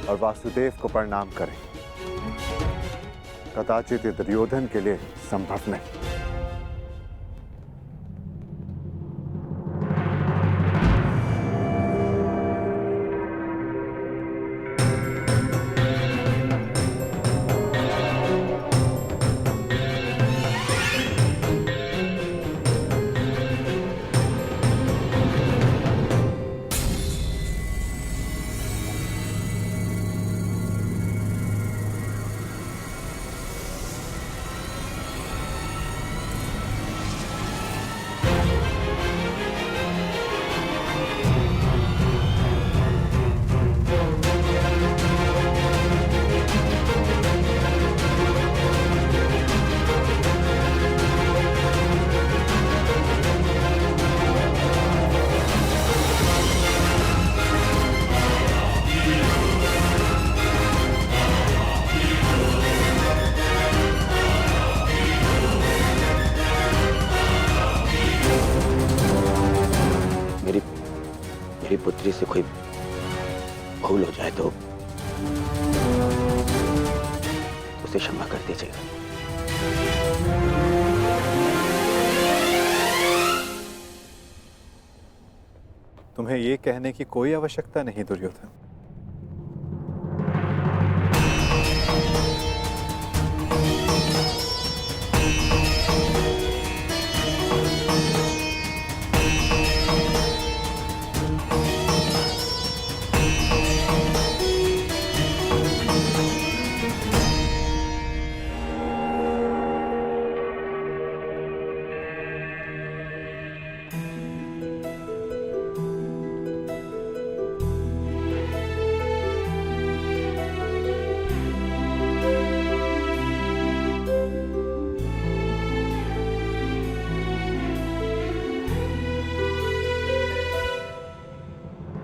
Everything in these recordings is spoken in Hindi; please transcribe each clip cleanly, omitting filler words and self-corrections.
और वासुदेव को प्रणाम करें। कदाचित ये दुर्योधन के लिए संभव नहीं। मेरी पुत्री से कोई भूल हो जाए तो उसे क्षमा कर दीजिएगा। तुम्हें ये कहने की कोई आवश्यकता नहीं दुर्योधन।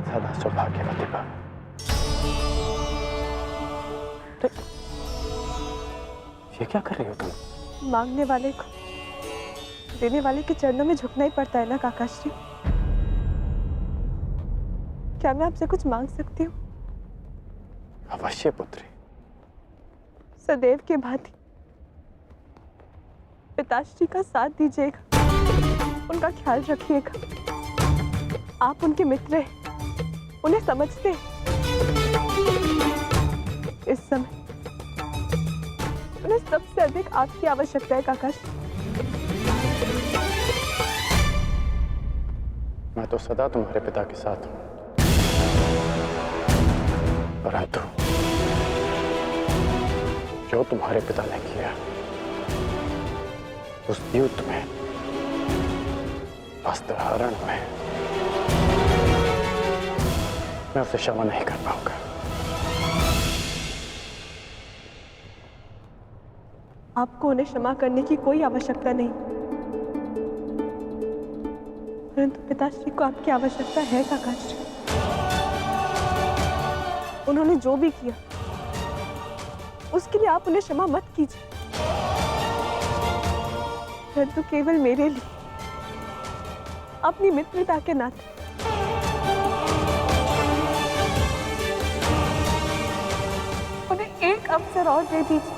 सदा सौभाग्यवती भव। ये क्या कर रही हो तुम? मांगने वाले को देने वाले के चरणों में झुकना ही पड़ता है ना काकाश्री। क्या मैं आपसे कुछ मांग सकती हूँ? अवश्य पुत्री। सदैव के भांति पिताश्री का साथ दीजिएगा, उनका ख्याल रखिएगा। आप उनके मित्र हैं, उन्हें समझते हैं। इस समय उन्हें सबसे अधिक आपकी आवश्यकता है काकाश्री। मैं तो सदा तुम्हारे पिता के साथ हूं, परंतु जो तुम्हारे पिता ने किया उस युद्ध में, वस्त्रहरण में, मैं उसे क्षमा नहीं कर पाऊंगा। आपको उन्हें क्षमा करने की कोई आवश्यकता नहीं, परंतु पिताश्री को आपकी आवश्यकता है काकाश्री। उन्होंने जो भी किया उसके लिए आप उन्हें क्षमा मत कीजिए, परंतु केवल मेरे लिए, अपनी मित्रता के नाते उन्हें एक अवसर और दे दीजिए।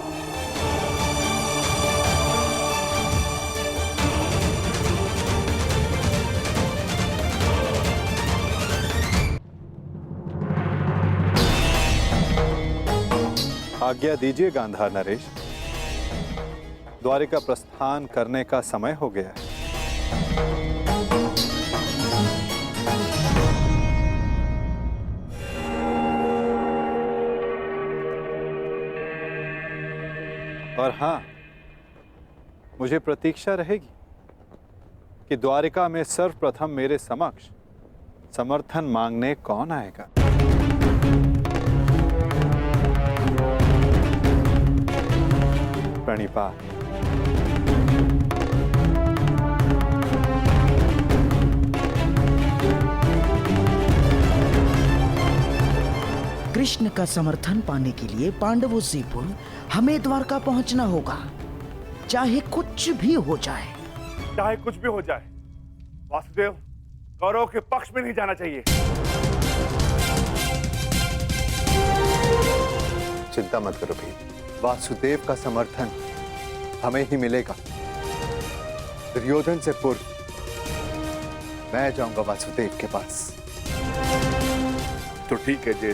आज्ञा दीजिए गांधार नरेश, द्वारिका प्रस्थान करने का समय हो गया है। और हां, मुझे प्रतीक्षा रहेगी कि द्वारिका में सर्वप्रथम मेरे समक्ष समर्थन मांगने कौन आएगा। प्रणिपात। कृष्ण का समर्थन पाने के लिए पांडवों से पूर्व हमें द्वारका पहुंचना होगा, चाहे कुछ भी हो जाए। चाहे कुछ भी हो जाए, वासुदेव कौरव के पक्ष में नहीं जाना चाहिए। चिंता मत करो भी, वासुदेव का समर्थन हमें ही मिलेगा। दुर्योधन से पूर्व मैं जाऊंगा वासुदेव के पास। तो ठीक है जे,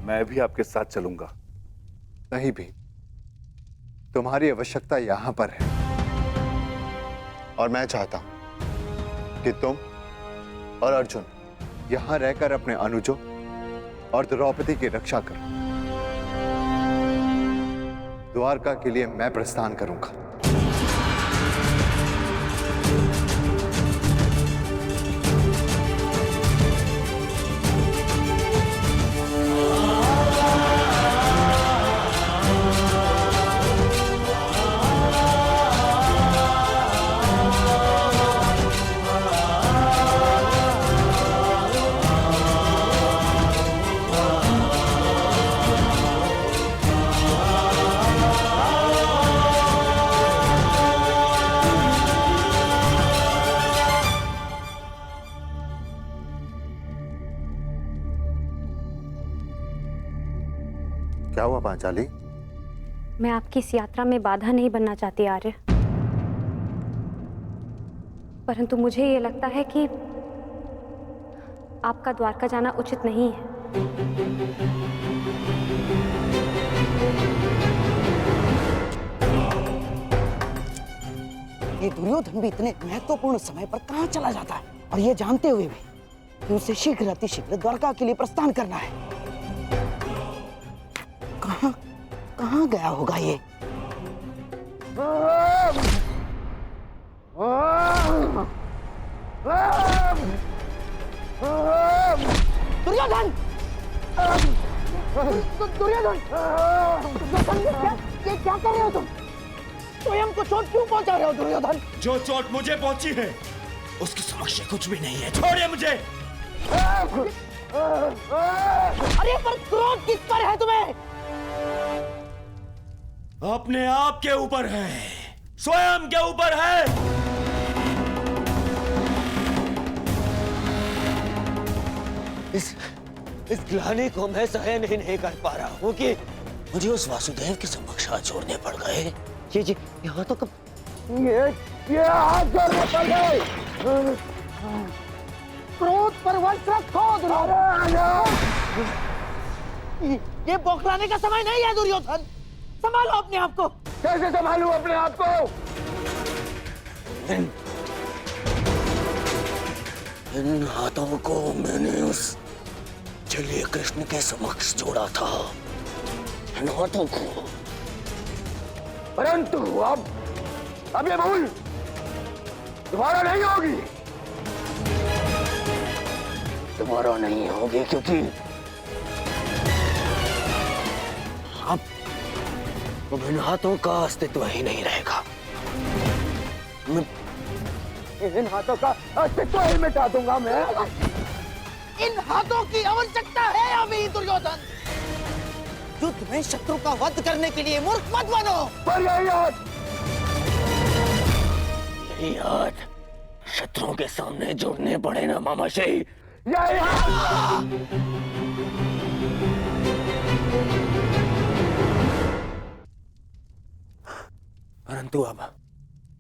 मैं भी आपके साथ चलूंगा। नहीं भी, तुम्हारी आवश्यकता यहां पर है और मैं चाहता हूं कि तुम और अर्जुन यहां रहकर अपने अनुजों और द्रौपदी की रक्षा करो। द्वारका के लिए मैं प्रस्थान करूंगा। क्या हुआ पांचाली? मैं आपकी इस यात्रा में बाधा नहीं बनना चाहती आर्य, परंतु मुझे ये लगता है कि आपका द्वारका जाना उचित नहीं है। ये दुर्योधन भी इतने महत्वपूर्ण समय पर कहाँ चला जाता है, और ये जानते हुए भी कि उसे शीघ्र अतिशीघ्र द्वारका के लिए प्रस्थान करना है। कहाँ कहाँ गया होगा ये? दुर्योधन! दुर्योधन! ये क्या कर रहे हो तुम? स्वयं को चोट क्यों पहुंचा रहे हो दुर्योधन? जो चोट मुझे पहुंची है उसके समक्ष कुछ भी नहीं है। छोड़िए मुझे। अरे पर क्रोध किस पर है तुम्हें? अपने आप के ऊपर है, स्वयं के ऊपर है। इस ग्लानि को मैं सहन ही नहीं कर पा रहा हूँ कि मुझे उस वासुदेव के समक्ष हाथ जोड़ने पड़ गए। जी यहाँ तो ये हाथ जोड़ने पड़ गए। क्रोध पर वश रखो दुर्योधन। ये बौखलाने का समय नहीं है दुर्योधन। संभालो अपने आप को। कैसे संभालूं अपने आप को? इन हाथों को मैंने उस जलीय कृष्ण के समक्ष जोड़ा था, इन हाथों को। परंतु अब ये भूल दोबारा नहीं होगी। दोबारा नहीं होगी क्योंकि अब इन हाथों का अस्तित्व ही नहीं रहेगा। इन हाथों का अस्तित्व ही मिटा दूंगा मैं। इन हाथों की आवश्यकता है अभी दुर्योधन। युद्ध में शत्रु का वध करने के लिए मूर्ख मत बनो। पर यही हाथ शत्रुओं के सामने जोड़ने पड़े ना मामाश्री। यही हाथ।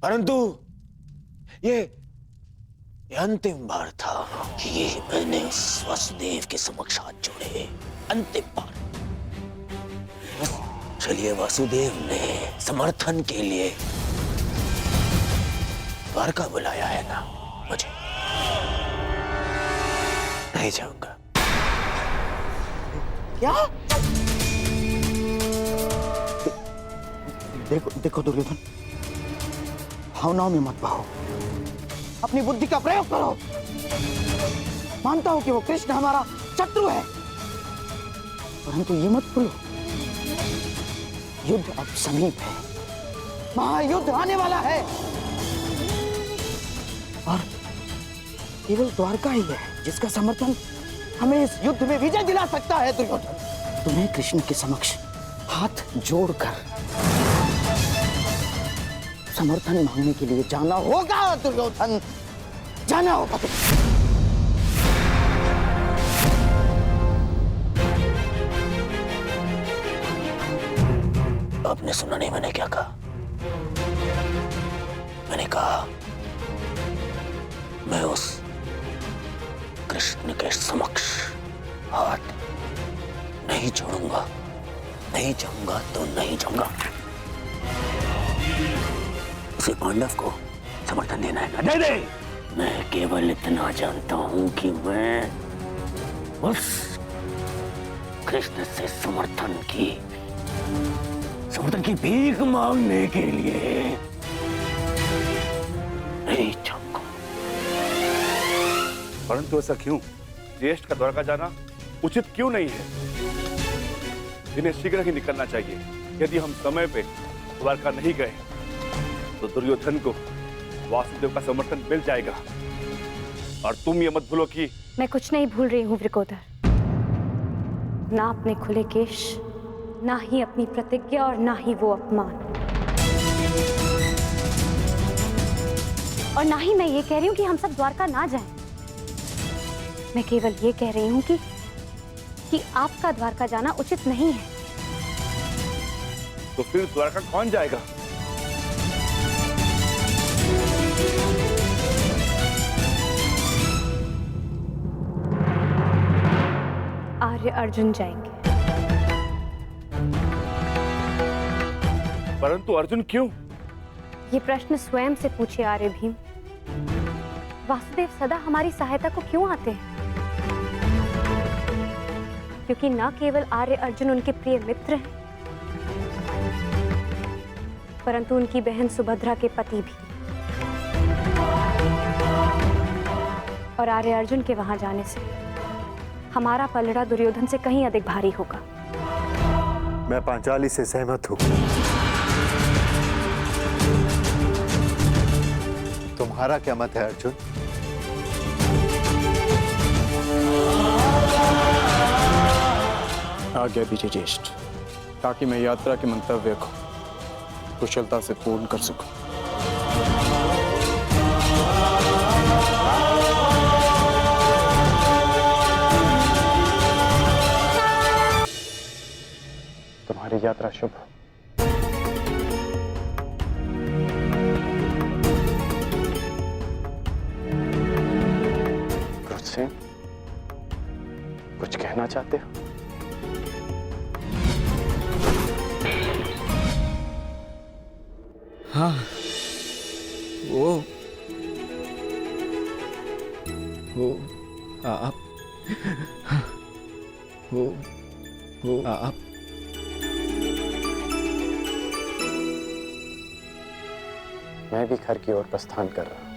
परंतु ये अंतिम बार था कि मैंने उस वासुदेव के समक्ष हाथ जोड़े। अंतिम बार। चलिए, वासुदेव ने समर्थन के लिए द्वारका बुलाया है ना, मुझे नहीं जाऊंगा। क्या? देखो दुर्योधन, भावनाओं में मत बहो। अपनी बुद्धि का प्रयोग करो। मानता हूं कि वो कृष्ण हमारा शत्रु है, परंतु ये मत भूलो, युद्ध अब समीप है। महायुद्ध आने वाला है और केवल द्वारका ही है जिसका समर्थन हमें इस युद्ध में विजय दिला सकता है। दुर्योधन, तुम्हें कृष्ण के समक्ष हाथ जोड़कर समर्थन मांगने के लिए जाना होगा। दुर्योधन, जाना होगा। आपने सुना नहीं मैंने क्या कहा? मैंने कहा मैं उस कृष्ण के समक्ष हाथ नहीं छोड़ूंगा। नहीं जाऊंगा तो नहीं जाऊंगा। उसे पांडव को समर्थन देना है ना, दे दे। मैं केवल इतना जानता हूं कि मैं उस कृष्ण से समर्थन की भीख मांगने के लिए नहीं जाऊंगा। परंतु ऐसा क्यों? ज्येष्ठ का द्वारका जाना उचित क्यों नहीं है? इन्हें शीघ्र ही निकलना चाहिए। यदि हम समय पे द्वारका नहीं गए तो दुर्योधन को वासुदेव का समर्थन मिल जाएगा। और तुम ये मत भूलो कि मैं कुछ नहीं भूल रही हूँ वृकोदर। ना अपने खुले केश, ना ही अपनी प्रतिज्ञा और ना ही वो अपमान। और ना ही मैं ये कह रही हूँ कि हम सब द्वारका ना जाएं। मैं केवल ये कह रही हूँ कि आपका द्वारका जाना उचित नहीं है। तो फिर द्वारका कौन जाएगा? आर्य अर्जुन जाएंगे। परंतु अर्जुन क्यों? ये प्रश्न स्वयं से पूछे आर्य भीम। वासुदेव सदा हमारी सहायता को क्यों आते हैं? क्योंकि न केवल आर्य अर्जुन उनके प्रिय मित्र हैं, परंतु उनकी बहन सुभद्रा के पति भी। और आर्य अर्जुन के वहां जाने से हमारा पलड़ा दुर्योधन से कहीं अधिक भारी होगा। मैं पांचाली से सहमत हूं। तुम्हारा क्या मत है अर्जुन? आज्ञा दीजिए ज्येष्ठ, ताकि मैं यात्रा के मंतव्य को कुशलता से पूर्ण कर सकूं। तुम्हारी यात्रा शुभ हो। क्रुद्धसेन, कुछ कहना चाहते हो? हाँ, वो आप वो आप मैं भी घर की ओर प्रस्थान कर रहा हूं।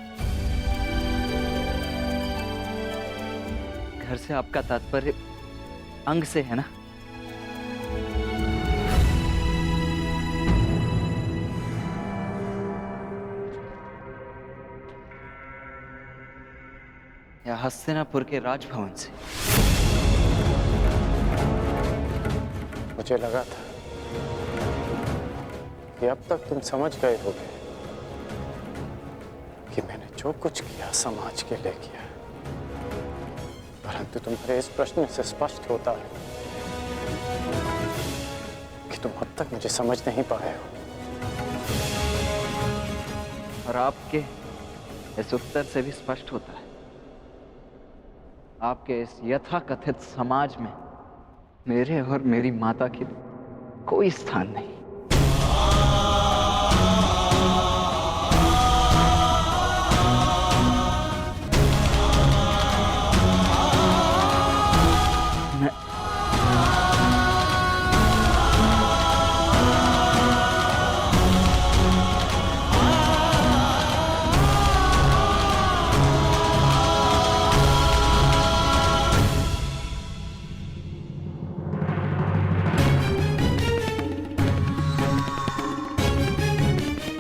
घर से आपका तात्पर्य अंग से है ना? या हस्तिनापुर के राजभवन से? मुझे लगा था कि अब तक तुम समझ गए होगे कि मैंने जो कुछ किया समाज के लिए किया, परंतु तुम्हारे इस प्रश्न से स्पष्ट होता है कि तुम अब तक मुझे समझ नहीं पाए हो। और आपके इस उत्तर से भी स्पष्ट होता है आपके इस यथाकथित समाज में मेरे और मेरी माता के लिए कोई स्थान नहीं।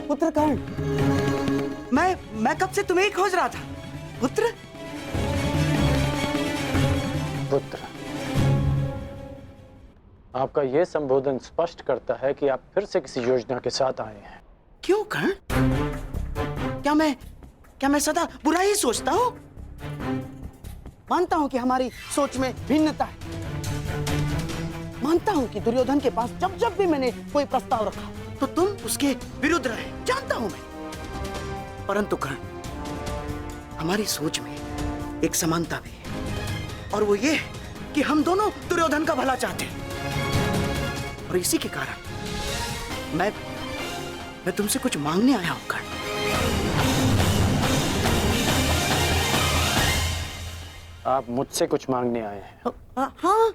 पुत्र कर्ण, मैं कब से तुम्हें ही खोज रहा था। पुत्र पुत्र, आपका यह संबोधन स्पष्ट करता है कि आप फिर से किसी योजना के साथ आए हैं। क्यों कर्ण? क्या मैं सदा बुरा ही सोचता हूं? मानता हूं कि हमारी सोच में भिन्नता है, मानता हूँ कि दुर्योधन के पास जब जब भी मैंने कोई प्रस्ताव रखा तो तुम उसके विरुद्ध रहे, जानता हूं मैं। परंतु कर्ण, हमारी सोच में एक समानता भी है, और वो ये कि हम दोनों दुर्योधन का भला चाहते हैं। और इसी के कारण मैं तुमसे कुछ मांगने आया हूं कर्ण। आप मुझसे कुछ मांगने आए हैं? हाँ।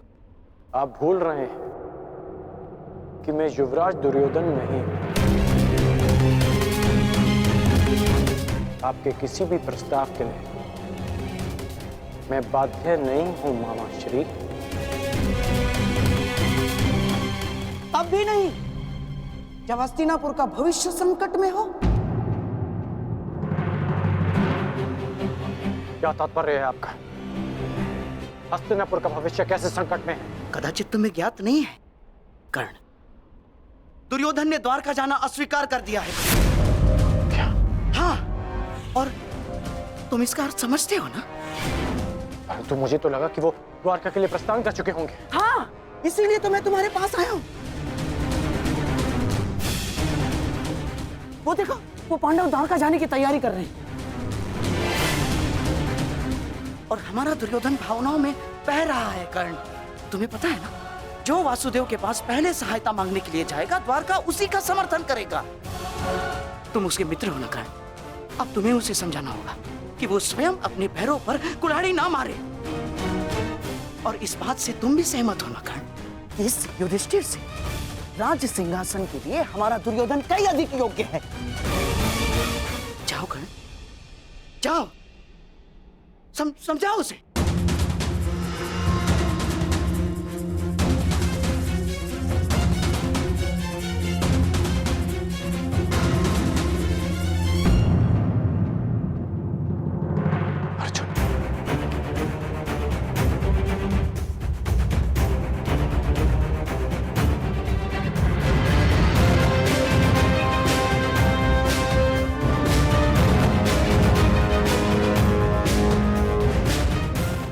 आप भूल रहे हैं कि मैं युवराज दुर्योधन नहीं हूं। आपके किसी भी प्रस्ताव के लिए मैं बाध्य नहीं हूं मामा श्री। अब भी नहीं, जब हस्तिनापुर का भविष्य संकट में हो। क्या तात्पर्य है आपका? हस्तिनापुर का भविष्य कैसे संकट में है? कदाचित तुम्हें ज्ञात नहीं है कर्ण, दुर्योधन ने द्वारका जाना अस्वीकार कर दिया है। क्या? हाँ, और तुम इसका अर्थ समझते हो ना? परंतु मुझे तो लगा कि वो द्वारका के लिए प्रस्थान कर चुके होंगे। हाँ, इसीलिए तो मैं तुम्हारे पास आया हूं। वो देखो, वो पांडव द्वारका जाने की तैयारी कर रहे हैं। और हमारा दुर्योधन भावनाओं में बह रहा है कर्ण। तुम्हें पता है ना, जो वासुदेव के पास पहले सहायता मांगने के लिए जाएगा, द्वारका उसी का समर्थन करेगा। तुम उसके मित्र हो ना कर्ण, अब तुम्हें उसे समझाना होगा कि वो स्वयं अपने पैरों पर कुल्हाड़ी ना मारे। और इस बात से तुम भी सहमत हो ना कर्ण, इस युधिष्ठिर से राज्य सिंहासन के लिए हमारा दुर्योधन कई अधिक योग्य है। जाओ कर्ण, जाओ, समझाओ उसे। अर्जुन,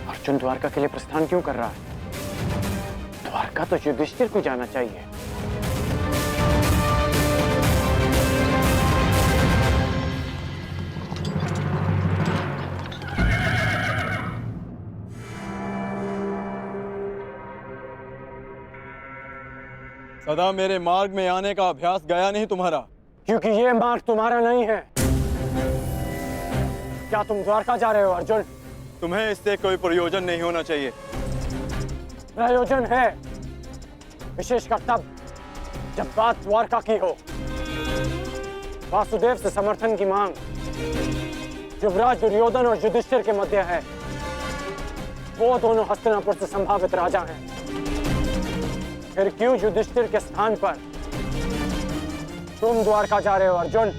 अर्जुन द्वारका के लिए प्रस्थान क्यों कर रहा है? द्वारका तो युधिष्ठिर को जाना चाहिए। सदा मेरे मार्ग में आने का अभ्यास गया नहीं तुम्हारा। क्योंकि ये मार्ग तुम्हारा नहीं है। क्या तुम द्वारका जा रहे हो अर्जुन? तुम्हें इससे कोई प्रयोजन नहीं होना चाहिए। प्रयोजन है, विशेषकर तब जब बात द्वारका की हो। वासुदेव से समर्थन की मांग युवराज दुर्योधन और युधिष्ठिर के मध्य है। वो दोनों हस्तिनापुर से संभावित राजा हैं। फिर क्यों युधिष्ठिर के स्थान पर तुम द्वारका जा रहे हो अर्जुन?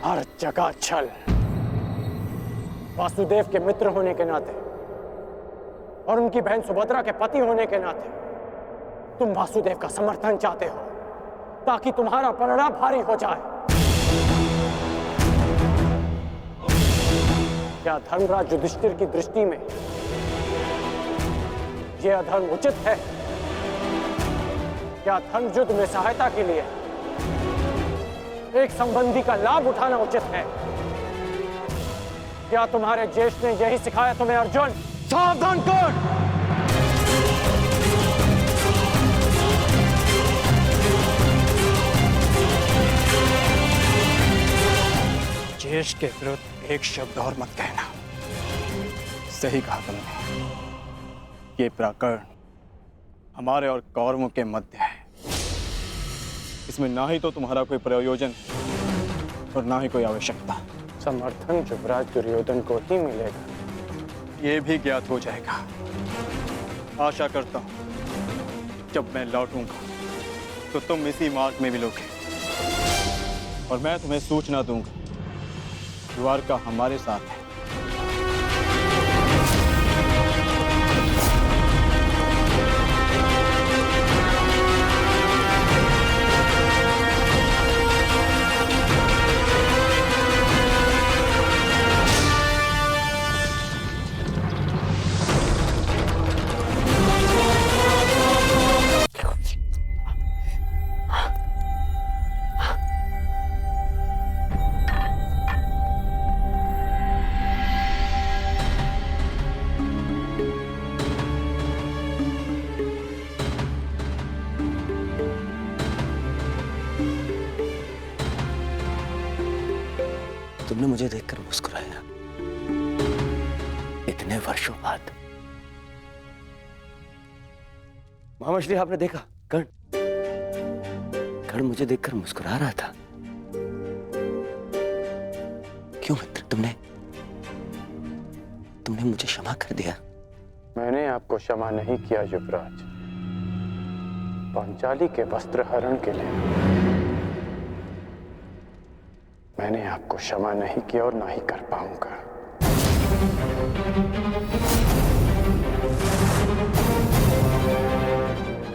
हर जगह छल। वासुदेव के मित्र होने के नाते और उनकी बहन सुभद्रा के पति होने के नाते तुम वासुदेव का समर्थन चाहते हो ताकि तुम्हारा परिणाम भारी हो जाए। क्या धर्मराज युधिष्ठिर की दृष्टि में यह अधर्म उचित है? क्या धर्म युद्ध में सहायता के लिए एक संबंधी का लाभ उठाना उचित है? क्या तुम्हारे ज्येष्ठ ने यही सिखाया तुम्हें अर्जुन? सावधान कर! ज्येष्ठ के विरुद्ध एक शब्द और मत कहना। सही कहा तुमने। ये प्रकरण हमारे और कौरवों के मध्य है। इसमें ना ही तो तुम्हारा कोई प्रयोजन और ना ही कोई आवश्यकता। समर्थन युवराज दुर्योधन को ही मिलेगा। ये भी ज्ञात हो जाएगा। आशा करता हूं जब मैं लौटूंगा तो तुम इसी मार्ग में मिलोगे और मैं तुम्हें सूचना दूंगा। द्वारका हमारे साथ है। तुमने मुझे देखकर मुस्कुराया, इतने वर्षों बाद। महामछली, आपने देखा कर्ण मुझे देखकर मुस्कुरा रहा था। क्यों मित्र, तुमने मुझे क्षमा कर दिया? मैंने आपको क्षमा नहीं किया युवराज, पांचाली के वस्त्र हरण के लिए मैंने आपको क्षमा नहीं किया और ना ही कर पाऊंगा।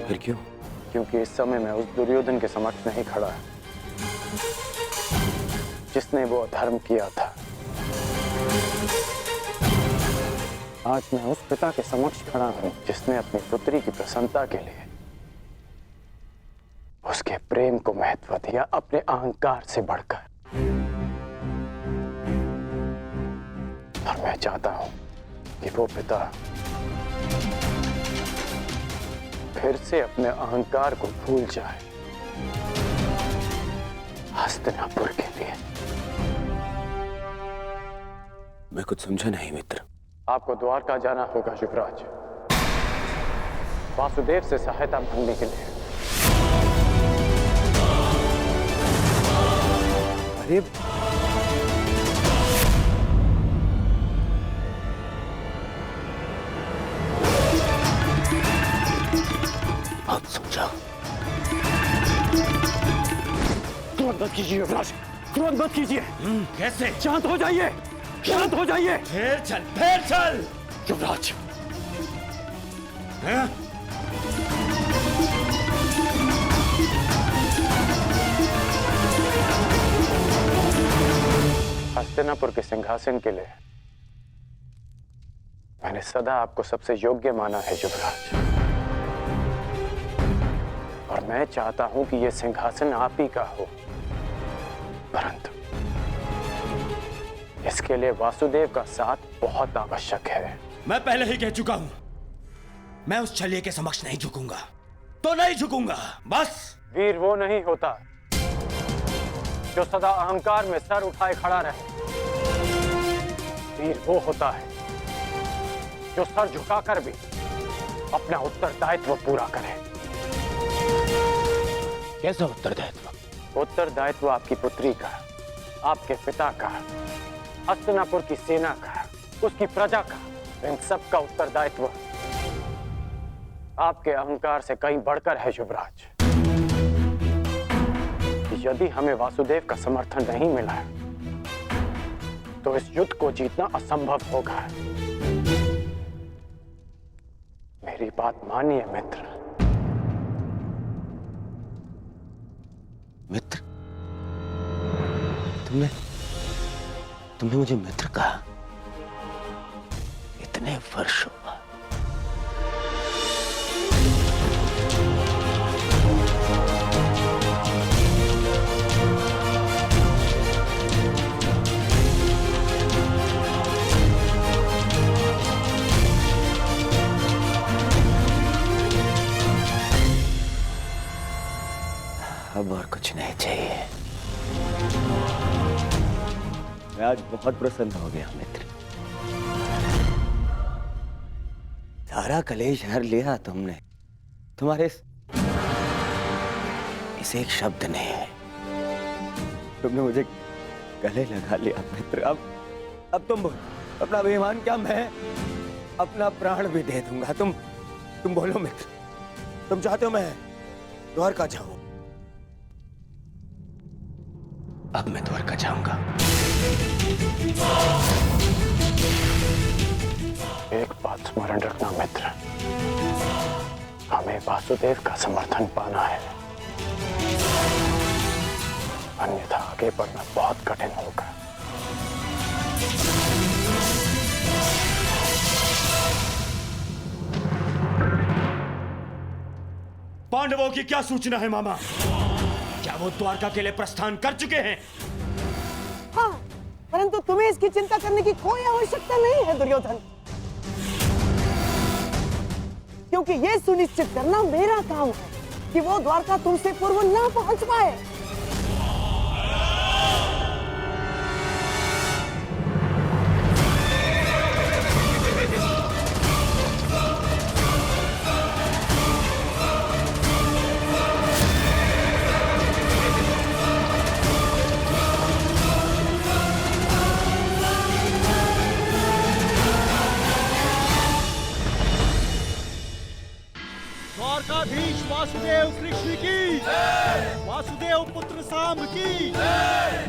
फिर क्यों? क्योंकि इस समय मैं उस दुर्योधन के समक्ष नहीं खड़ा जिसने वो अधर्म किया था। आज मैं उस पिता के समक्ष खड़ा हूं जिसने अपनी पुत्री की प्रसन्नता के लिए उसके प्रेम को महत्व दिया अपने अहंकार से बढ़कर। और मैं चाहता हूं कि वो पिता फिर से अपने अहंकार को भूल जाए हस्तिनापुर के लिए। मैं कुछ समझा नहीं मित्र। आपको द्वारका जाना होगा युवराज, वासुदेव से सहायता मांगने के लिए। अरे बहुत समझा। क्रोध मत कीजिए युवराज, क्रोध मत कीजिए। कैसे? शांत हो जाइए, शांत हो जाइए। फिर चल। युवराज, हैं? हस्तिनापुर के सिंहासन के लिए मैंने सदा आपको सबसे योग्य माना है युवराज, और मैं चाहता हूं कि यह सिंहासन आप ही का हो। परंतु इसके लिए वासुदेव का साथ बहुत आवश्यक है। मैं पहले ही कह चुका हूं, मैं उस छलिए के समक्ष नहीं झुकूंगा तो नहीं झुकूंगा, बस। वीर वो नहीं होता जो सदा अहंकार में सर उठाए खड़ा रहे। वीर वो होता है जो सर झुकाकर भी अपना उत्तरदायित्व पूरा करे। कैसा उत्तरदायित्व? उत्तरदायित्व आपकी पुत्री का, आपके पिता का, हस्तिनापुर की सेना का, उसकी प्रजा का, इन सब का उत्तरदायित्व आपके अहंकार से कहीं बढ़कर है युवराज। यदि हमें वासुदेव का समर्थन नहीं मिला तो इस युद्ध को जीतना असंभव होगा। मेरी बात मानिए मित्र। मित्र? तुमने मुझे मित्र कहा इतने वर्षों बाद। अब और कुछ नहीं चाहिए। मैं आज बहुत प्रसन्न हो गया मित्र। सारा कलेश हर लिया तुमने, तुम्हारे इस एक शब्द ने। तुमने मुझे गले लगा लिया मित्र। अब तुम अपना अभिमान क्या, मैं अपना प्राण भी दे दूंगा। तुम बोलो मित्र, तुम चाहते हो मैं द्वारका जाऊं? अब मैं द्वारका जाऊंगा। एक बात स्मरण रखना मित्र, हमें वासुदेव का समर्थन पाना है, अन्यथा आगे बढ़ना बहुत कठिन होगा। पांडवों की क्या सूचना है मामा? क्या वो द्वारका के लिए प्रस्थान कर चुके हैं? हाँ, परंतु तुम्हें इसकी चिंता करने की कोई आवश्यकता नहीं है दुर्योधन, क्योंकि यह सुनिश्चित करना मेरा काम है कि वो द्वारका तुमसे पूर्व ना पहुंच पाए। सांब की,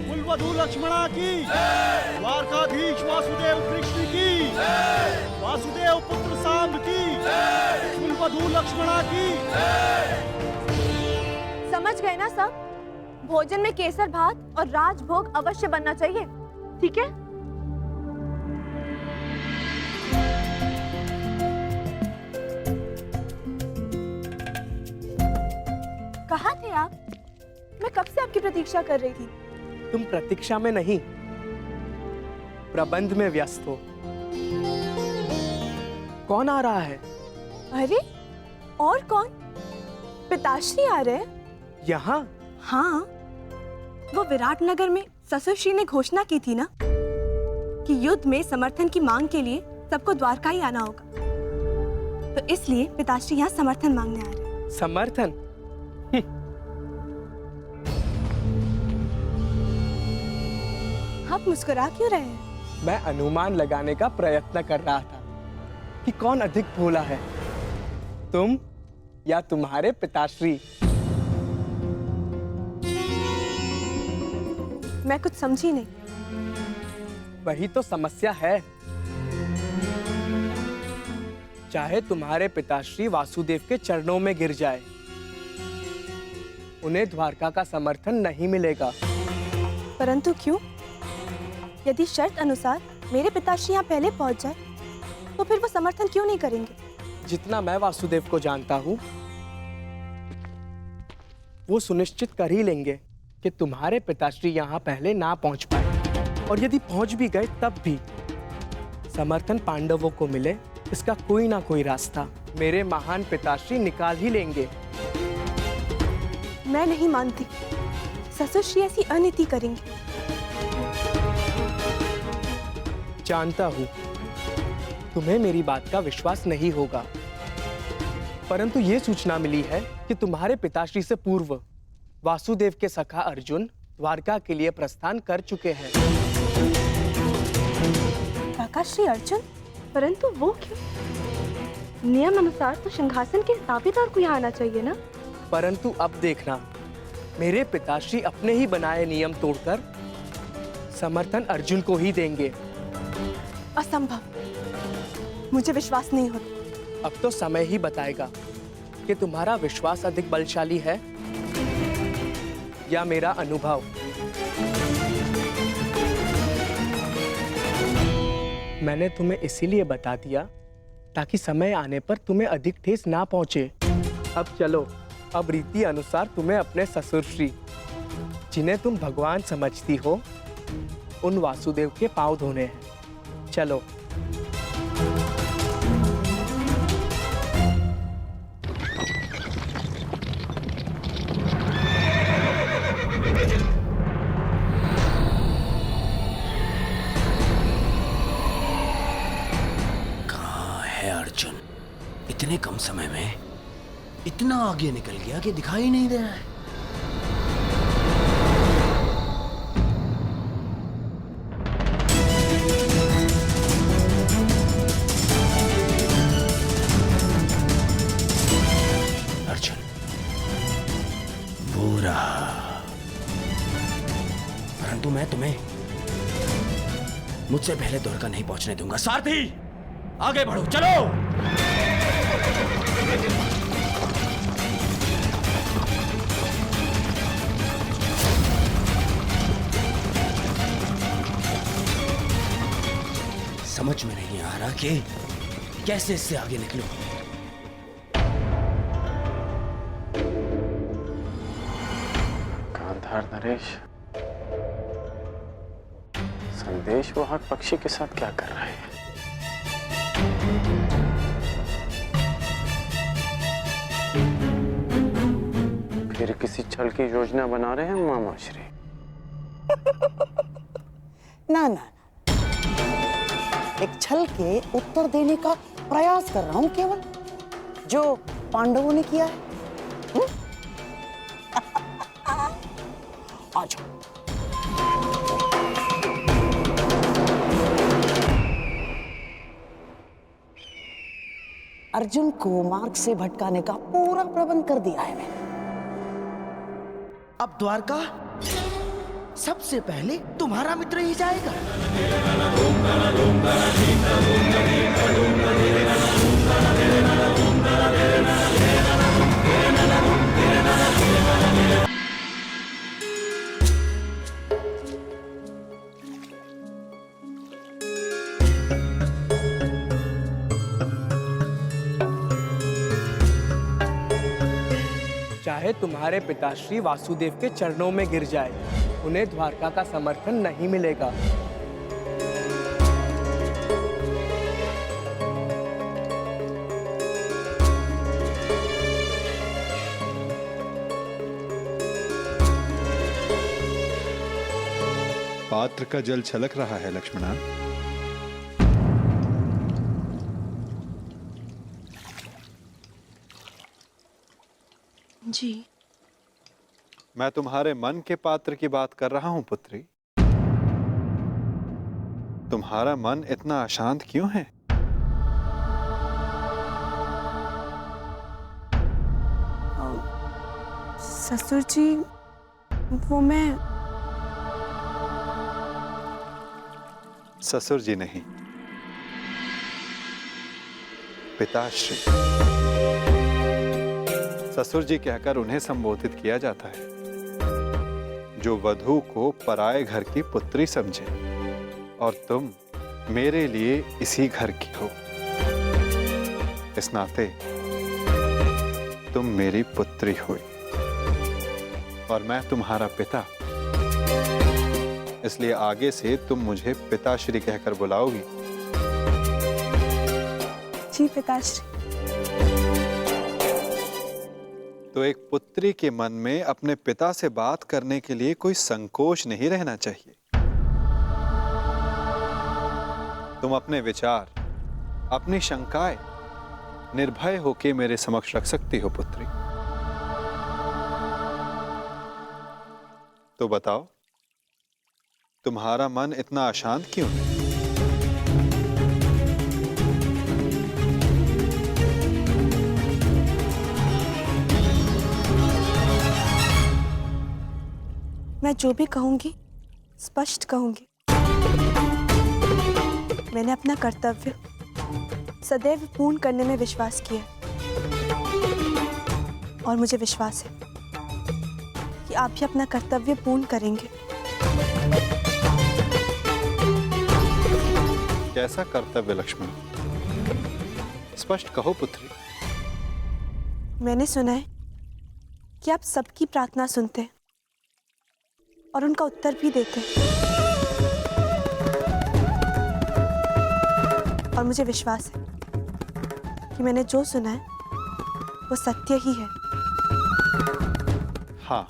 कुलवधू लक्ष्मणा की, द्वारकाधीश वासुदेव कृष्ण की, वासुदेव पुत्र सांब की, कुलवधू लक्ष्मणा की। समझ गए ना सब? भोजन में केसर भात और राजभोग अवश्य बनना चाहिए, ठीक है? कहाँ थे आप? मैं कब से आपकी प्रतीक्षा कर रही थी। तुम प्रतीक्षा में नहीं, प्रबंध में व्यस्त हो। कौन आ रहा है? अरे और कौन? पिताश्री आ रहे हैं। यहाँ? हाँ, वो विराटनगर में ससुरश्री ने घोषणा की थी ना कि युद्ध में समर्थन की मांग के लिए सबको द्वारका ही आना होगा, तो इसलिए पिताश्री यहाँ समर्थन मांगने आ रहे हैं। समर्थन? आप मुस्कुरा क्यों रहे हैं? मैं अनुमान लगाने का प्रयत्न कर रहा था कि कौन अधिक भोला है, तुम या तुम्हारे पिताश्री। मैं कुछ समझी नहीं। वही तो समस्या है। चाहे तुम्हारे पिताश्री वासुदेव के चरणों में गिर जाए, उन्हें द्वारका का समर्थन नहीं मिलेगा। परंतु क्यों? यदि शर्त अनुसार मेरे पिताश्री यहाँ पहले पहुंच जाए, तो फिर वो समर्थन क्यों नहीं करेंगे? जितना मैं वासुदेव को जानता हूँ, वो सुनिश्चित कर ही लेंगे कि तुम्हारे पिताश्री यहाँ पहले ना पहुंच पाए, और यदि पहुंच भी गए तब भी समर्थन पांडवों को मिले, इसका कोई ना कोई रास्ता मेरे महान पिताश्री निकाल ही लेंगे। मैं नहीं मानती, ससुरश्री ऐसी अनीति करेंगे। जानता हूं तुम्हें मेरी बात का विश्वास नहीं होगा, परंतु ये सूचना मिली है कि तुम्हारे पिताश्री से पूर्व वासुदेव के सखा अर्जुन द्वारका के लिए प्रस्थान कर चुके हैं। काकाश्री अर्जुन? परंतु वो क्यों? नियम अनुसार तो सिंहासन के दावेदार को यहाँ आना चाहिए ना? परंतु अब देखना, मेरे पिताश्री अपने ही बनाए नियम तोड़कर समर्थन अर्जुन को ही देंगे। असंभव, मुझे विश्वास नहीं होता। अब तो समय ही बताएगा कि तुम्हारा विश्वास अधिक बलशाली है या मेरा अनुभव। मैंने तुम्हें इसीलिए बता दिया ताकि समय आने पर तुम्हें अधिक ठेस ना पहुंचे। अब चलो, अब रीति अनुसार तुम्हें अपने ससुरश्री, जिन्हें तुम भगवान समझती हो, उन वासुदेव के पांव धोने हैं। चलो। कहाँ है अर्जुन? इतने कम समय में इतना आगे निकल गया कि दिखाई नहीं दे रहा है। परंतु मैं तुम्हें मुझसे पहले द्वारका नहीं पहुंचने दूंगा। सारथी, आगे बढ़ो, चलो। समझ में नहीं आ रहा कि कैसे इससे आगे निकलूं। गांधार नरेश, संदेश वाहक पक्षी के साथ क्या कर रहे हैं? फिर किसी छल की योजना बना रहे हैं मामाश्री? ना ना, एक छल के उत्तर देने का प्रयास कर रहा हूं केवल, जो पांडवों ने किया है। आ जाओ। अर्जुन को मार्ग से भटकाने का पूरा प्रबंध कर दिया है मैंने। अब द्वारका सबसे पहले तुम्हारा मित्र ही जाएगा। चाहे तुम्हारे पिताश्री वासुदेव के चरणों में गिर जाए, उन्हें द्वारका का समर्थन नहीं मिलेगा। पात्र का जल छलक रहा है लक्ष्मणा। जी। मैं तुम्हारे मन के पात्र की बात कर रहा हूं पुत्री। तुम्हारा मन इतना अशांत क्यों है? ससुर जी, वो मैं ससुर जी नहीं, पिताश्री। ससुर जी कहकर उन्हें संबोधित किया जाता है जो वधू को पराये घर की पुत्री समझे, और तुम मेरे लिए इसी घर की हो। इस नाते तुम मेरी पुत्री हुई और मैं तुम्हारा पिता, इसलिए आगे से तुम मुझे पिताश्री कहकर बुलाओगी। जी पिताश्री। तो एक पुत्री के मन में अपने पिता से बात करने के लिए कोई संकोच नहीं रहना चाहिए। तुम अपने विचार, अपनी शंकाएं निर्भय होकर मेरे समक्ष रख सकती हो पुत्री। तो बताओ, तुम्हारा मन इतना अशांत क्यों है? मैं जो भी कहूंगी स्पष्ट कहूंगी। मैंने अपना कर्तव्य सदैव पूर्ण करने में विश्वास किया और मुझे विश्वास है कि आप भी अपना कर्तव्य पूर्ण करेंगे। कैसा कर्तव्य लक्ष्मण? स्पष्ट कहो पुत्री। मैंने सुना है कि आप सबकी प्रार्थना सुनते हैं और उनका उत्तर भी देते हैं, और मुझे विश्वास है कि मैंने जो सुना है वो सत्य ही है। हाँ,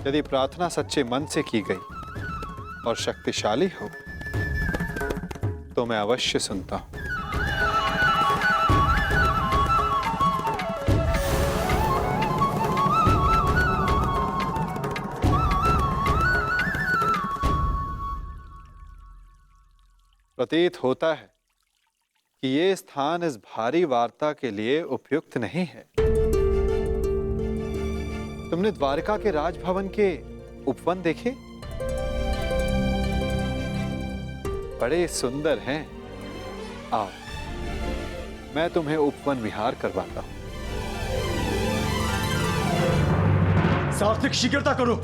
यदि प्रार्थना सच्चे मन से की गई और शक्तिशाली हो तो मैं अवश्य सुनता हूं। प्रतीत होता है कि ये स्थान इस भारी वार्ता के लिए उपयुक्त नहीं है। तुमने द्वारका के राजभवन के उपवन देखे? बड़े सुंदर हैं। आओ, मैं तुम्हें उपवन विहार करवाता हूं। सात्विक शीघ्रता करो।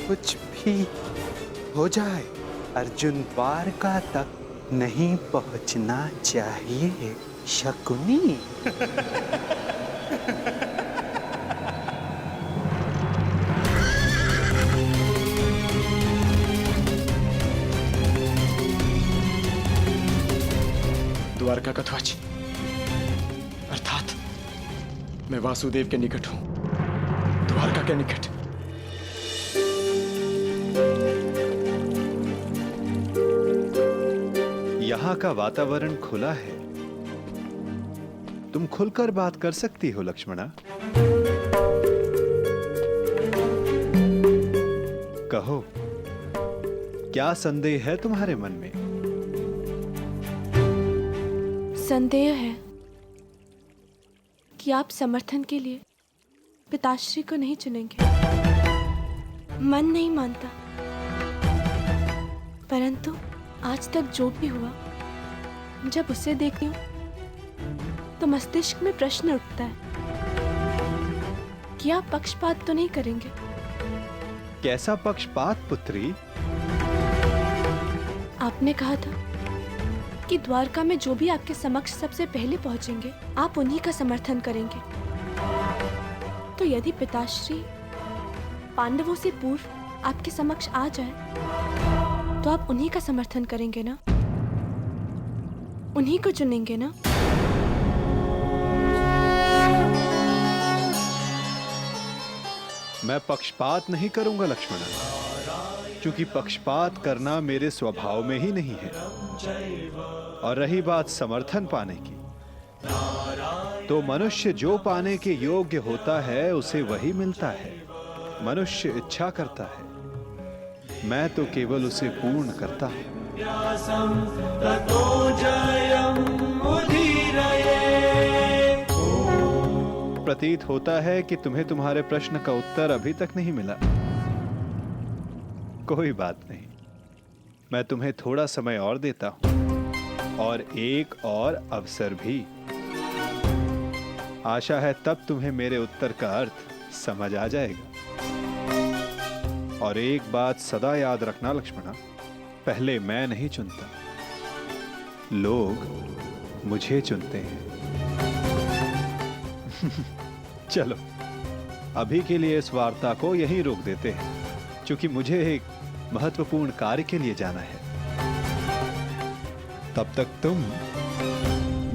कुछ भी हो जाए, अर्जुन द्वारका तक नहीं पहुंचना चाहिए। शकुनी। द्वारका का ध्वज, अर्थात मैं वासुदेव के निकट हूं, द्वारका के निकट। यहाँ का वातावरण खुला है, तुम खुलकर बात कर सकती हो लक्ष्मणा। कहो, क्या संदेह है तुम्हारे मन में? संदेह है कि आप समर्थन के लिए पिताश्री को नहीं चुनेंगे। मन नहीं मानता, परंतु आज तक जो भी हुआ, जब उसे देखती हूँ तो मस्तिष्क में प्रश्न उठता है कि आप पक्षपात तो नहीं करेंगे। कैसा पक्षपात पुत्री? आपने कहा था कि द्वारका में जो भी आपके समक्ष सबसे पहले पहुंचेंगे, आप उन्हीं का समर्थन करेंगे। तो यदि पिताश्री पांडवों से पूर्व आपके समक्ष आ जाए, तो आप उन्हीं का समर्थन करेंगे ना? उन्हीं को चुनेंगे ना? मैं पक्षपात नहीं करूंगा लक्ष्मणा, क्योंकि पक्षपात करना मेरे स्वभाव में ही नहीं है। और रही बात समर्थन पाने की, तो मनुष्य जो पाने के योग्य होता है उसे वही मिलता है। मनुष्य इच्छा करता है, मैं तो केवल उसे पूर्ण करता हूं। प्रतीत होता है कि तुम्हें तुम्हारे प्रश्न का उत्तर अभी तक नहीं मिला। कोई बात नहीं, मैं तुम्हें थोड़ा समय और देता हूं, और एक और अवसर भी। आशा है तब तुम्हें मेरे उत्तर का अर्थ समझ आ जाएगा। और एक बात सदा याद रखना लक्ष्मणा, पहले मैं नहीं चुनता, लोग मुझे चुनते हैं। चलो, अभी के लिए इस वार्ता को यहीं रोक देते हैं, क्योंकि मुझे एक महत्वपूर्ण कार्य के लिए जाना है। तब तक तुम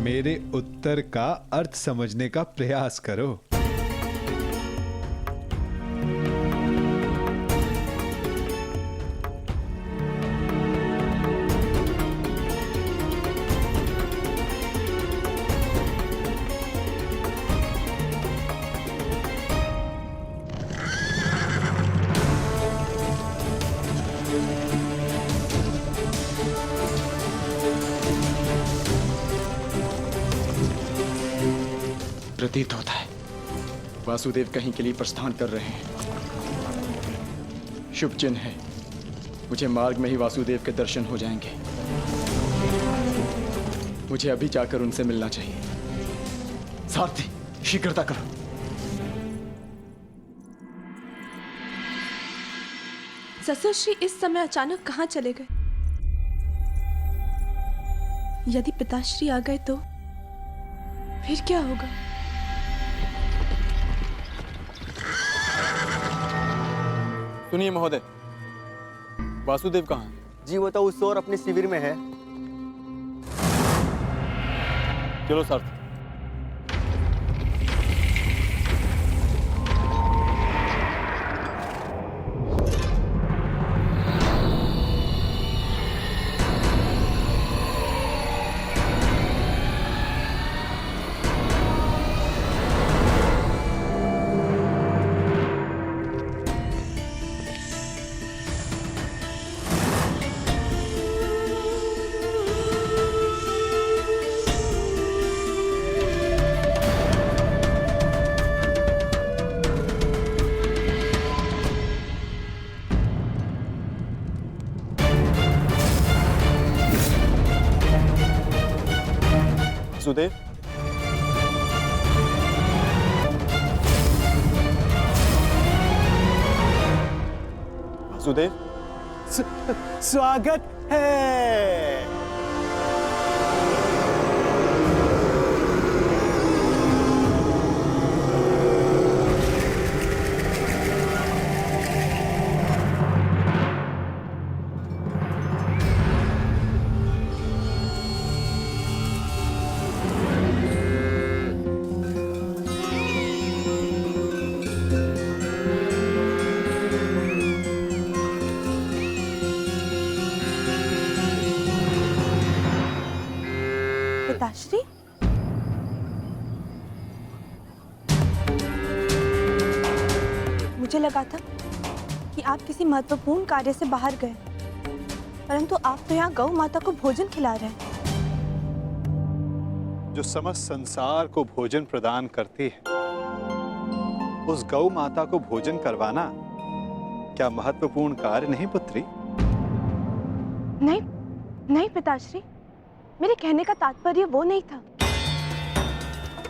मेरे उत्तर का अर्थ समझने का प्रयास करो। प्रतीत होता है वासुदेव कहीं के लिए प्रस्थान कर रहे हैं। शुभ चिन्ह है, मुझे मार्ग में ही वासुदेव के दर्शन हो जाएंगे। मुझे अभी जाकर उनसे मिलना चाहिए। सारथी, शीघ्रता करो। ससुरश्री इस समय अचानक कहाँ चले गए? यदि पिताश्री आ गए तो फिर क्या होगा? सुनिए महोदय, वासुदेव कहाँ है? जी वो तो उस ओर अपने शिविर में है। चलो सारथी। वासुदेव, वासुदेव, स्वागत है। पिताश्री, मुझे लगा था कि आप किसी महत्वपूर्ण कार्य से बाहर गए, परंतु आप तो यहाँ गौ माता को भोजन खिला रहे हैं। जो समस्त संसार को भोजन प्रदान करती है, उस गौ माता को भोजन करवाना क्या महत्वपूर्ण कार्य नहीं पुत्री? नहीं नहीं पिताश्री, मेरे कहने का तात्पर्य वो नहीं था,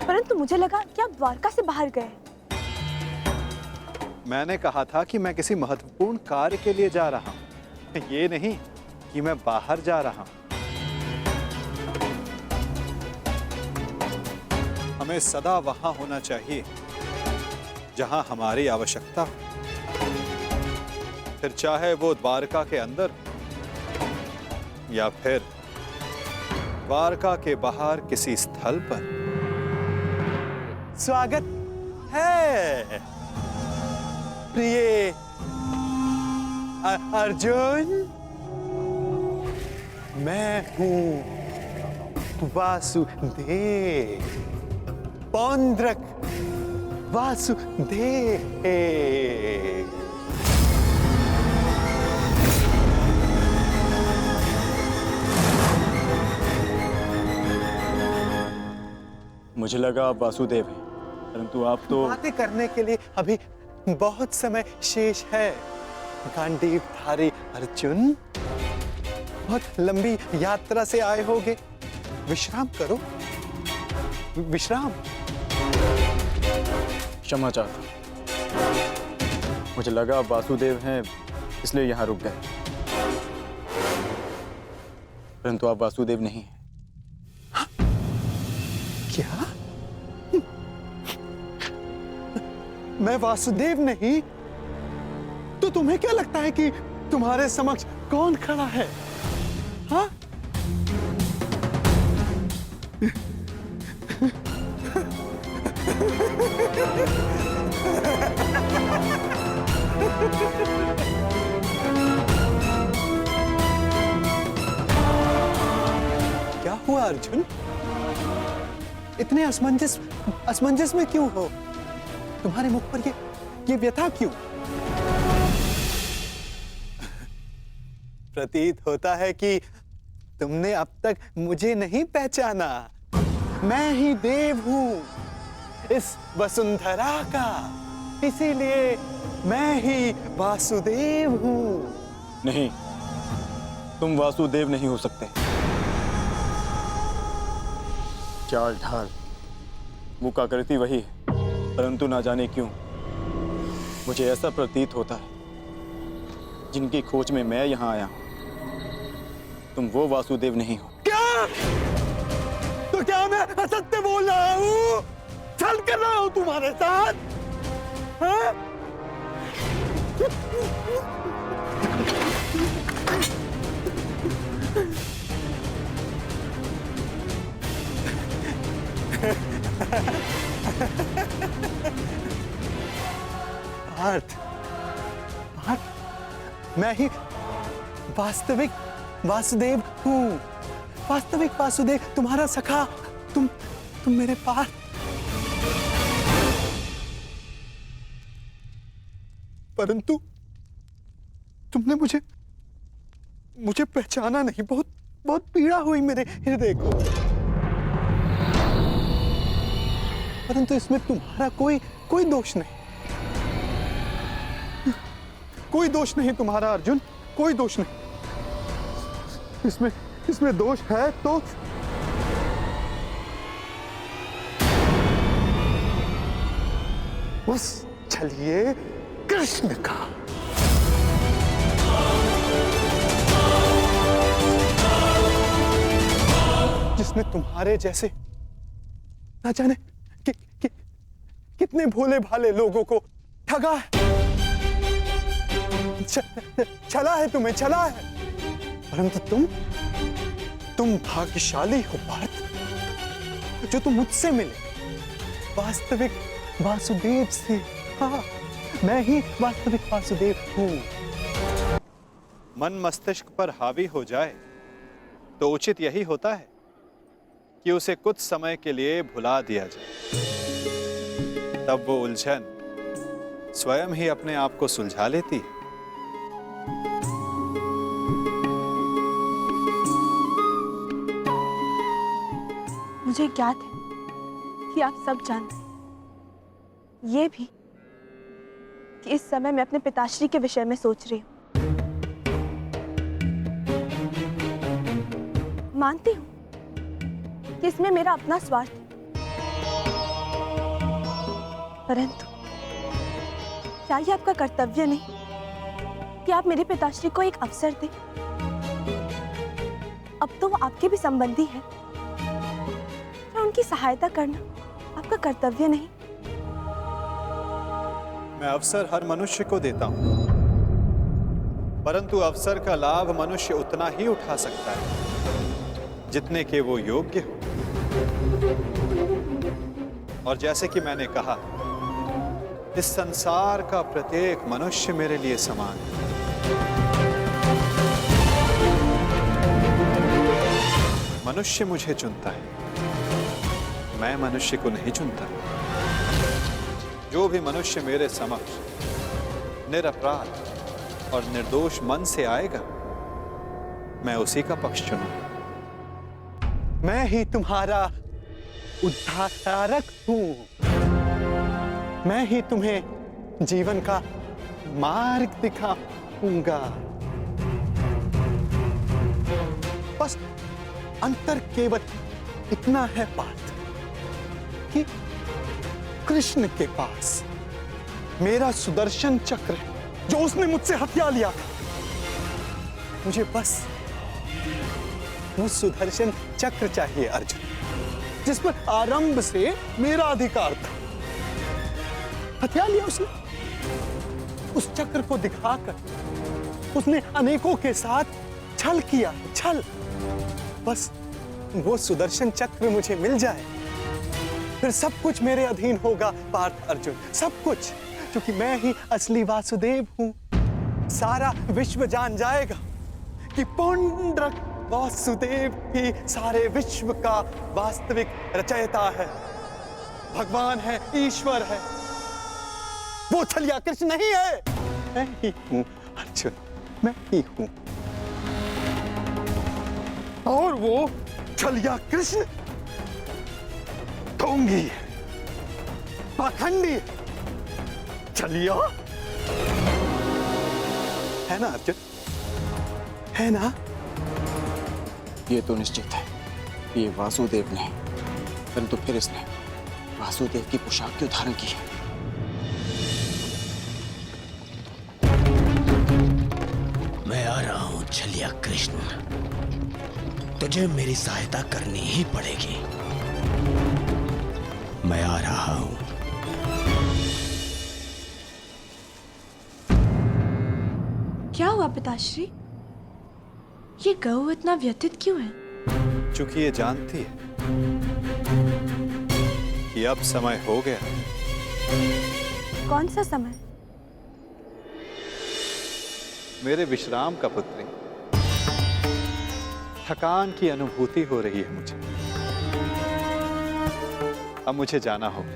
परंतु मुझे लगा कि आप द्वारका से बाहर गए। मैंने कहा था कि मैं किसी महत्वपूर्ण कार्य के लिए जा रहा हूं, ये नहीं कि मैं बाहर जा रहा हूं। हमें सदा वहां होना चाहिए जहां हमारी आवश्यकता हो, फिर चाहे वो द्वारका के अंदर या फिर द्वारका के बाहर किसी स्थल पर। स्वागत है प्रिय अर्जुन। मैं हूं वासुदेव, पौंड्रक वासुदेव। मुझे लगा आप वासुदेव हैं, परंतु आप तो बातें करने के लिए अभी बहुत समय शेष है। गांडीवधारी अर्जुन, बहुत लंबी यात्रा से आए होगे, विश्राम करो, विश्राम। क्षमा चाहता हूं, मुझे लगा आप वासुदेव हैं इसलिए यहां रुक गए, परंतु आप वासुदेव नहीं हैं। क्या? मैं वासुदेव नहीं? तो तुम्हें क्या लगता है कि तुम्हारे समक्ष कौन खड़ा है? हाँ? क्या हुआ अर्जुन? इतने असमंजस में क्यों हो? तुम्हारे मुख पर ये व्यथा क्यों? प्रतीत होता है कि तुमने अब तक मुझे नहीं पहचाना। मैं ही देव हूं इस वसुंधरा का, इसीलिए मैं ही वासुदेव हूं। नहीं, तुम वासुदेव नहीं हो सकते। चाल ढाल मुका करती वही है, परंतु ना जाने क्यों मुझे ऐसा प्रतीत होता है जिनकी खोज में मैं यहां आया हूं, तुम वो वासुदेव नहीं हो। क्या? तो क्या मैं असत्य बोल रहा हूं? छल कर रहा हूं तुम्हारे साथ? हाँ? मैं ही वास्तविक वासुदेव हूं, वास्तविक वासुदेव, तुम्हारा सखा। तुम मेरे पास। परंतु तुमने मुझे पहचाना नहीं। बहुत पीड़ा हुई मेरे हृदय को। परंतु इसमें तुम्हारा कोई दोष नहीं, कोई दोष नहीं तुम्हारा अर्जुन, कोई दोष नहीं। इसमें दोष है तो उस छलिए कृष्ण का। जिसने तुम्हारे जैसे ना जाने कितने भोले भाले लोगों को ठगा है, छला है, तुम्हें छला है। परंतु तुम भाग्यशाली हो पार्थ, जो तुम मुझसे मिले, वास्तविक वासुदेव से। हाँ, मैं ही वास्तविक वासुदेव हूं। मन मस्तिष्क पर हावी हो जाए तो उचित यही होता है कि उसे कुछ समय के लिए भुला दिया जाए। तब वो उलझन स्वयं ही अपने आप को सुलझा लेती है। मुझे ज्ञात है कि आप सब जानते हैं, ये भी कि इस समय मैं अपने पिताश्री के विषय में सोच रही हूँ। मानती हूँ कि इसमें मेरा अपना स्वार्थ है, परंतु क्या ये आपका कर्तव्य नहीं कि आप मेरे पिताश्री को एक अवसर दें? अब तो वो आपके भी संबंधी है, क्या उनकी सहायता करना आपका कर्तव्य नहीं? मैं अवसर हर मनुष्य को देता हूं, परंतु अवसर का लाभ मनुष्य उतना ही उठा सकता है जितने के वो योग्य हो। और जैसे कि मैंने कहा, इस संसार का प्रत्येक मनुष्य मेरे लिए समान है। मनुष्य मुझे चुनता है, मैं मनुष्य को नहीं चुनता। जो भी मनुष्य मेरे समक्ष निरपराध और निर्दोष मन से आएगा, मैं उसी का पक्ष चुनूंगा। मैं ही तुम्हारा उद्धारक हूं। मैं ही तुम्हें जीवन का मार्ग दिखाऊंगा। बस अंतर केवल इतना है बात कि कृष्ण के पास मेरा सुदर्शन चक्र है, जो उसने मुझसे हथिया लिया था। मुझे बस वो सुदर्शन चक्र चाहिए अर्जुन, जिस पर आरंभ से मेरा अधिकार था। हथिया लिया उसने। उस चक्र को दिखाकर उसने अनेकों के साथ छल किया, छल। बस वो सुदर्शन चक्र मुझे मिल जाए, फिर सब कुछ मेरे अधीन होगा पार्थ अर्जुन, सब कुछ, क्योंकि मैं ही असली वासुदेव हूं। सारा विश्व जान जाएगा कि पुंडरक वासुदेव ही सारे विश्व का वास्तविक रचयिता है, भगवान है, ईश्वर है। वो छलिया कृष्ण नहीं है, मैं ही हूं अर्जुन, मैं ही हूं। और वो छलिया कृष्ण ढोंगी है, पाखंडी है, छलिया है ना अर्जुन, है ना? ये तो निश्चित है, ये वासुदेव नहीं, परंतु फिर इसने वासुदेव की पोशाक क्यों धारण की है? मैं आ रहा हूं छलिया कृष्ण, तुझे मेरी सहायता करनी ही पड़ेगी। मैं आ रहा हूं। क्या हुआ पिताश्री? ये गऊ इतना व्यथित क्यों है? चूंकि ये जानती है कि अब समय हो गया। कौन सा समय? मेरे विश्राम का पुत्री, थकान की अनुभूति हो रही है मुझे। अब मुझे जाना होगा।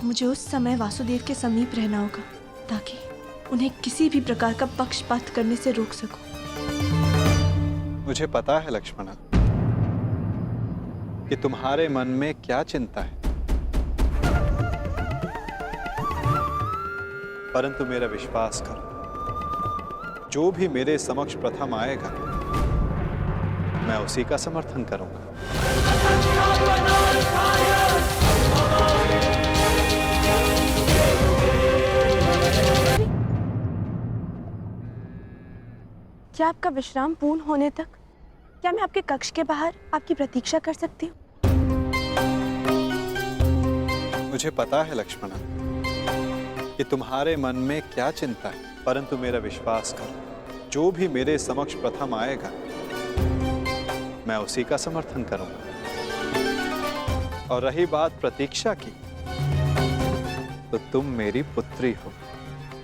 मुझे उस समय वासुदेव के समीप रहना होगा, ताकि उन्हें किसी भी प्रकार का पक्षपात करने से रोक सकूं। मुझे पता है लक्ष्मणा कि तुम्हारे मन में क्या चिंता है, परंतु मेरा विश्वास करो, जो भी मेरे समक्ष प्रथम आएगा, मैं उसी का समर्थन करूंगा। क्या आपका विश्राम पूर्ण होने तक क्या मैं आपके कक्ष के बाहर आपकी प्रतीक्षा कर सकती हूँ? मुझे पता है लक्ष्मणा कि तुम्हारे मन में क्या चिंता है, परंतु मेरा विश्वास करो, जो भी मेरे समक्ष प्रथम आएगा, मैं उसी का समर्थन करूंगा। और रही बात प्रतीक्षा की, तो तुम मेरी पुत्री हो।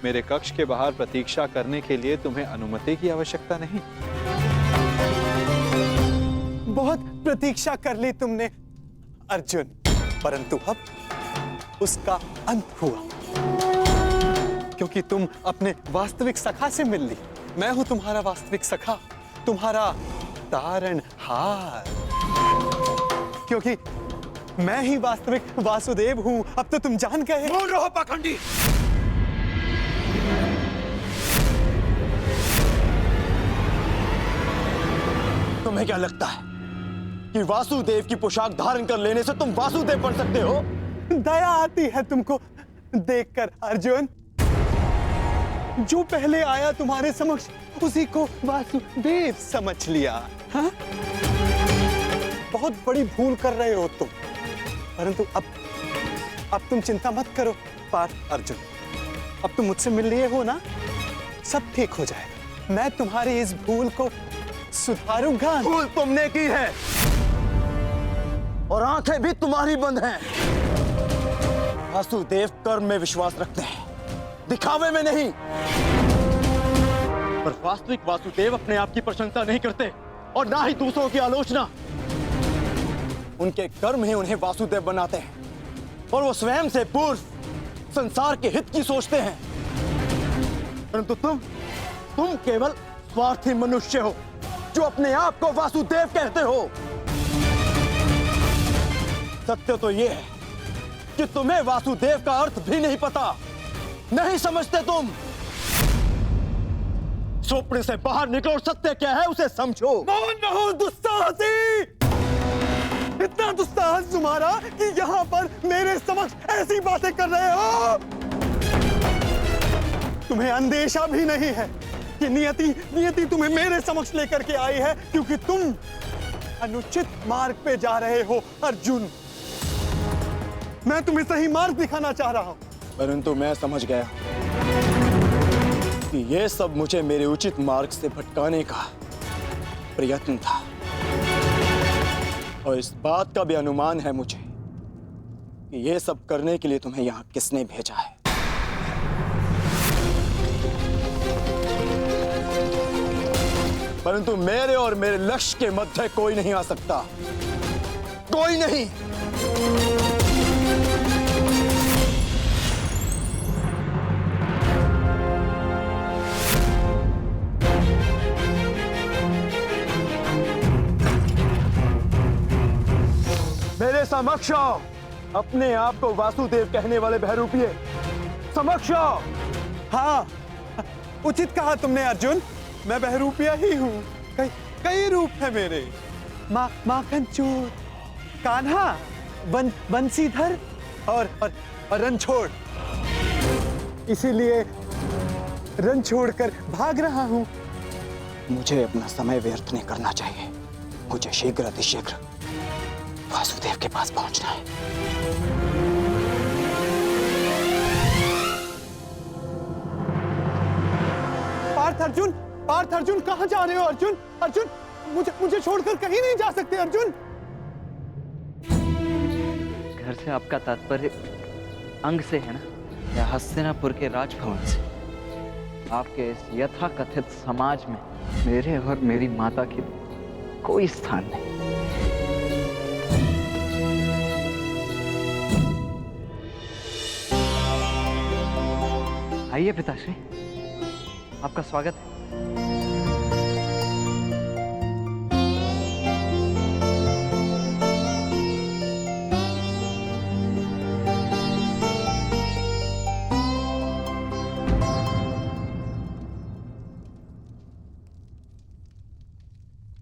मेरे कक्ष के बाहर प्रतीक्षा करने के लिए तुम्हें अनुमति की आवश्यकता नहीं। प्रतीक्षा कर ली तुमने अर्जुन, परंतु अब उसका अंत हुआ, क्योंकि तुम अपने वास्तविक सखा से मिल ली। मैं हूं तुम्हारा वास्तविक सखा, तुम्हारा तारणहार, क्योंकि मैं ही वास्तविक वासुदेव हूं। अब तो तुम जान गए। मौन रहो पाखंडी। तुम्हें क्या लगता है कि वासुदेव की पोशाक धारण कर लेने से तुम वासुदेव बन सकते हो? दया आती है तुमको देखकर अर्जुन। जो पहले आया तुम्हारे समक्ष उसी को वासुदेव समझ लिया। हाँ? बहुत बड़ी भूल कर रहे हो तुम, परंतु अब तुम चिंता मत करो पार्थ अर्जुन। अब तुम मुझसे मिल लिए हो ना, सब ठीक हो जाएगा। मैं तुम्हारी इस भूल को सुधारूंगा। भूल तुमने की है और आंखें भी तुम्हारी बंद हैं। वासुदेव कर्म में विश्वास रखते हैं, दिखावे में नहीं। पर वास्तविक वासुदेव अपने आप की प्रशंसा नहीं करते और ना ही दूसरों की आलोचना। उनके कर्म ही उन्हें वासुदेव बनाते हैं और वो स्वयं से पूर्व संसार के हित की सोचते हैं। परंतु तुम केवल स्वार्थी मनुष्य हो जो अपने आप को वासुदेव कहते हो। सत्य तो ये है कि तुम्हें वासुदेव का अर्थ भी नहीं पता, नहीं समझते तुम। स्वप्न से बाहर निकलो और सत्य क्या है उसे समझो। मौन रहो दुस्साहसी। इतना दुस्साहस तुम्हारा कि यहाँ पर मेरे समक्ष ऐसी बातें कर रहे हो। तुम्हें अंदेशा भी नहीं है कि नियति तुम्हें मेरे समक्ष लेकर के आई है, क्योंकि तुम अनुचित मार्ग पे जा रहे हो अर्जुन। मैं तुम्हें सही मार्ग दिखाना चाह रहा हूं। परंतु मैं समझ गया कि यह सब मुझे मेरे उचित मार्ग से भटकाने का प्रयत्न था, और इस बात का भी अनुमान है मुझे कि यह सब करने के लिए तुम्हें यहां किसने भेजा है। परंतु मेरे और मेरे लक्ष्य के मध्य कोई नहीं आ सकता, कोई नहीं। मेरे समक्ष आओ, अपने आप को वासुदेव कहने वाले बहरूपिये, समक्ष आओ। हाँ, उचित कहा तुमने अर्जुन, मैं बहरूपिया ही हूँ। कई रूप है मेरे। माखन चोर, कान्हा, बंसीधर और रणछोड़। इसीलिए रन छोड़कर भाग रहा हूँ। मुझे अपना समय व्यर्थ नहीं करना चाहिए। मुझे शीघ्र अतिशीघ्र वासुदेव के पास पहुंचना है। पार्थ अर्जुन कहाँ जा रहे हो अर्जुन? अर्जुन, मुझे छोड़कर कहीं नहीं जा सकते अर्जुन। घर से आपका तात्पर्य अंग से है ना, या हस्तिनापुर के राजभवन से? आपके इस यथाकथित समाज में मेरे और मेरी माता की कोई स्थान नहीं। आइए पिताश्री, आपका स्वागत है।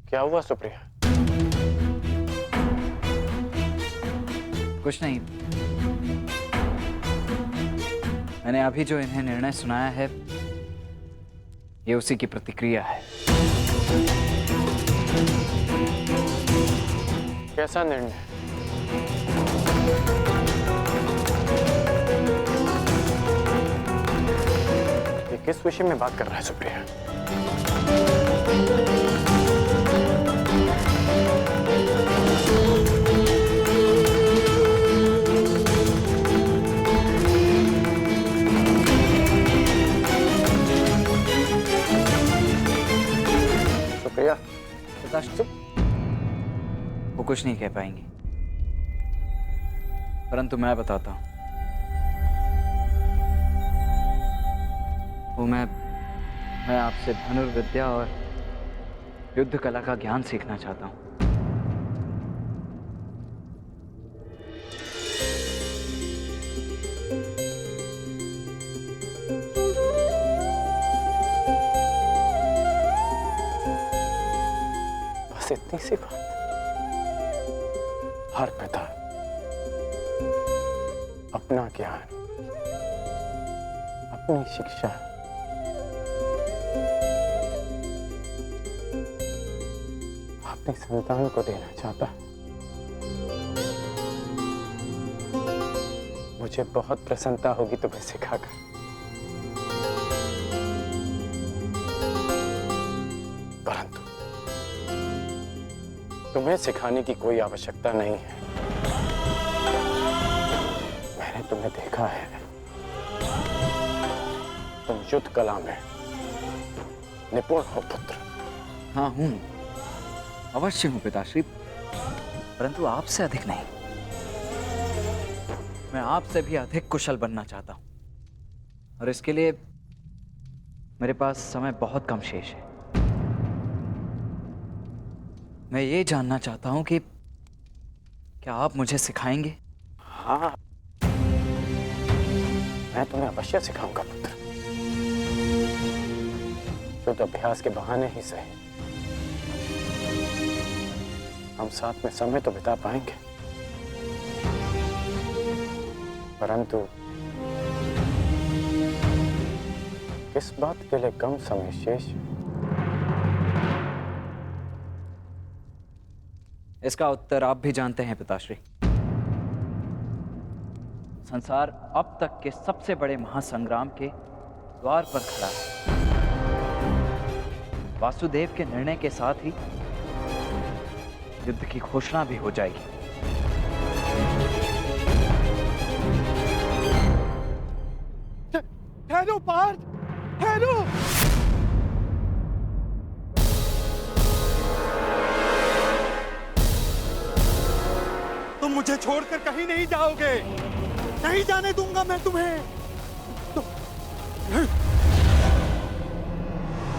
क्या हुआ सुप्रिया? कुछ नहीं, मैंने अभी जो इन्हें निर्णय सुनाया है ये उसी की प्रतिक्रिया है। कैसा निर्णय? ये किस विषय में बात कर रहा है सुप्रिया? वो कुछ नहीं कह पाएंगी, परंतु मैं बताता हूं। वो मैं आपसे धनुर्विद्या और युद्ध कला का ज्ञान सीखना चाहता हूं। बस इतनी सी बात। हर पिता अपना ज्ञान, अपनी शिक्षा अपने संतान को देना चाहता है। मुझे बहुत प्रसन्नता होगी तुम्हें सिखाकर। परंतु तुम्हें सिखाने की कोई आवश्यकता नहीं है। मैंने तुम्हें देखा है, तुम युद्ध कला में निपुण हो पुत्र। हाँ हूं, अवश्य हूं पिताश्री, परंतु आपसे अधिक नहीं। मैं आपसे भी अधिक कुशल बनना चाहता हूं, और इसके लिए मेरे पास समय बहुत कम शेष है। मैं ये जानना चाहता हूं कि क्या आप मुझे सिखाएंगे? हाँ, मैं तुम्हें अवश्य सिखाऊंगा पुत्र। युद्ध अभ्यास के बहाने ही सही, हम साथ में समय तो बिता पाएंगे, परंतु किस बात के लिए कम समय शेष? इसका उत्तर आप भी जानते हैं पिताश्री। संसार अब तक के सबसे बड़े महासंग्राम के द्वार पर खड़ा है। वासुदेव के निर्णय के साथ ही युद्ध की घोषणा भी हो जाएगी। ठहरो पार्थ, ठहरो। तुम मुझे छोड़कर कहीं नहीं जाओगे, नहीं जाने दूंगा मैं तुम्हें।